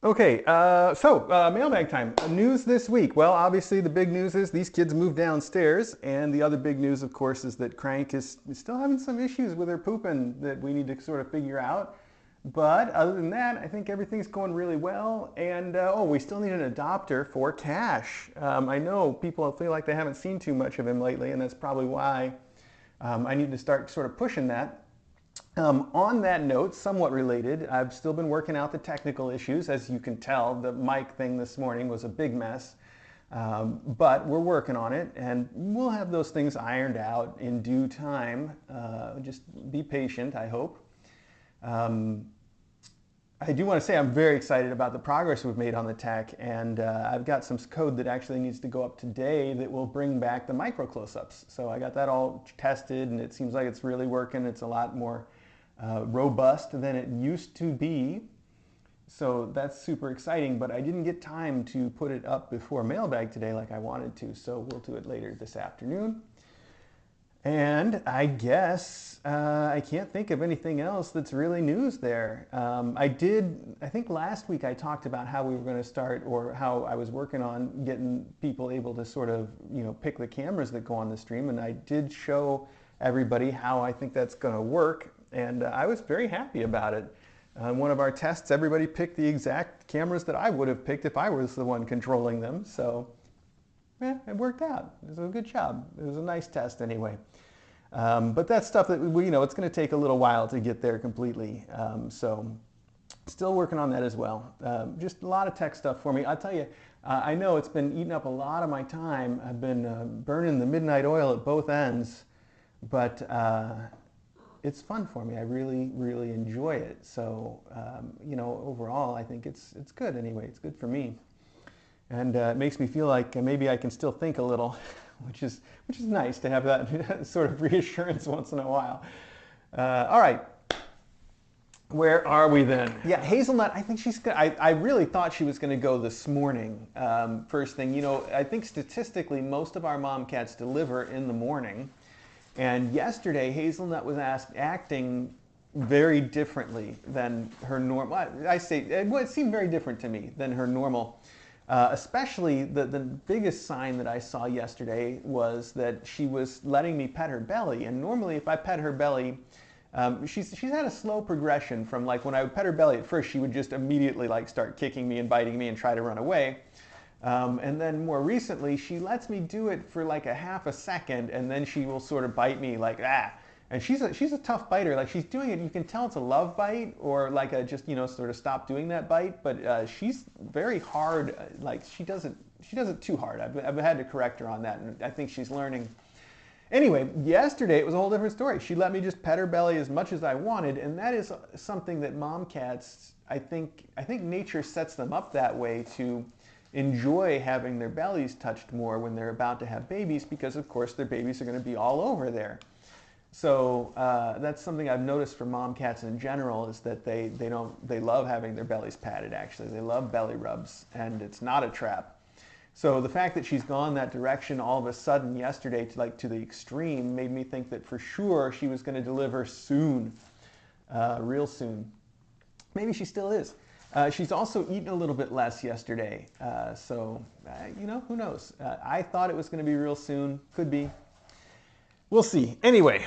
Okay, mailbag time. News this week. Well, obviously the big news is these kids moved downstairs, and the other big news, of course, is that Crank is still having some issues with her pooping that we need to sort of figure out. But other than that, I think everything's going really well. And we still need an adopter for Cash. I know people feel like they haven't seen too much of him lately, and that's probably why I need to start sort of pushing that. On that note, somewhat related, I've still been working out the technical issues. As you can tell, the mic thing this morning was a big mess. But we're working on it, and we'll have those things ironed out in due time. Just be patient, I hope. I do want to say I'm very excited about the progress we've made on the tech, and I've got some code that actually needs to go up today that will bring back the micro close-ups. So I got that all tested, and it seems like it's really working. It's a lot more robust than it used to be. So that's super exciting, but I didn't get time to put it up before mailbag today like I wanted to, so we'll do it later this afternoon. And I guess I can't think of anything else that's really news there. I think last week I talked about how we were going to start, or how I was working on getting people able to sort of, pick the cameras that go on the stream. And I did show everybody how I think that's going to work. And I was very happy about it. One of our tests, everybody picked the exact cameras that I would have picked if I was the one controlling them. So it worked out. It was a good job. It was a nice test anyway. But that's stuff that it's going to take a little while to get there completely. So still working on that as well. Just a lot of tech stuff for me. I'll tell you, I know it's been eating up a lot of my time. I've been burning the midnight oil at both ends, but it's fun for me. I really, really enjoy it. So, overall, I think it's good anyway. It's good for me. And it makes me feel like maybe I can still think a little, which is nice to have that sort of reassurance once in a while. All right. Where are we then? Yeah, Hazelnut, I think she's good. I really thought she was going to go this morning. First thing, I think statistically most of our mom cats deliver in the morning. And yesterday, Hazelnut was acting very differently than her normal. It seemed very different to me than her normal. Especially the biggest sign that I saw yesterday was that she was letting me pet her belly. And normally if I pet her belly, she's had a slow progression from, like, when I would pet her belly at first, she would just immediately start kicking me and biting me and try to run away. And then more recently, she lets me do it for like a half a second, and then she will sort of bite me like, ah. And she's a tough biter. Like, she's doing it, you can tell it's a love bite, or like a just, sort of stop doing that bite. But she's very hard. Like, she does it too hard. I've had to correct her on that, and I think she's learning. Anyway, yesterday it was a whole different story. She let me just pet her belly as much as I wanted, and that is something that mom cats, I think nature sets them up that way to enjoy having their bellies touched more when they're about to have babies, because of course their babies are going to be all over there. So that's something I've noticed for mom cats in general, is that they love having their bellies patted. Actually, they love belly rubs, and it's not a trap. So the fact that she's gone that direction all of a sudden yesterday to the extreme made me think that for sure she was going to deliver soon, real soon. Maybe she still is. She's also eaten a little bit less yesterday, so who knows? I thought it was going to be real soon. Could be. We'll see. Anyway,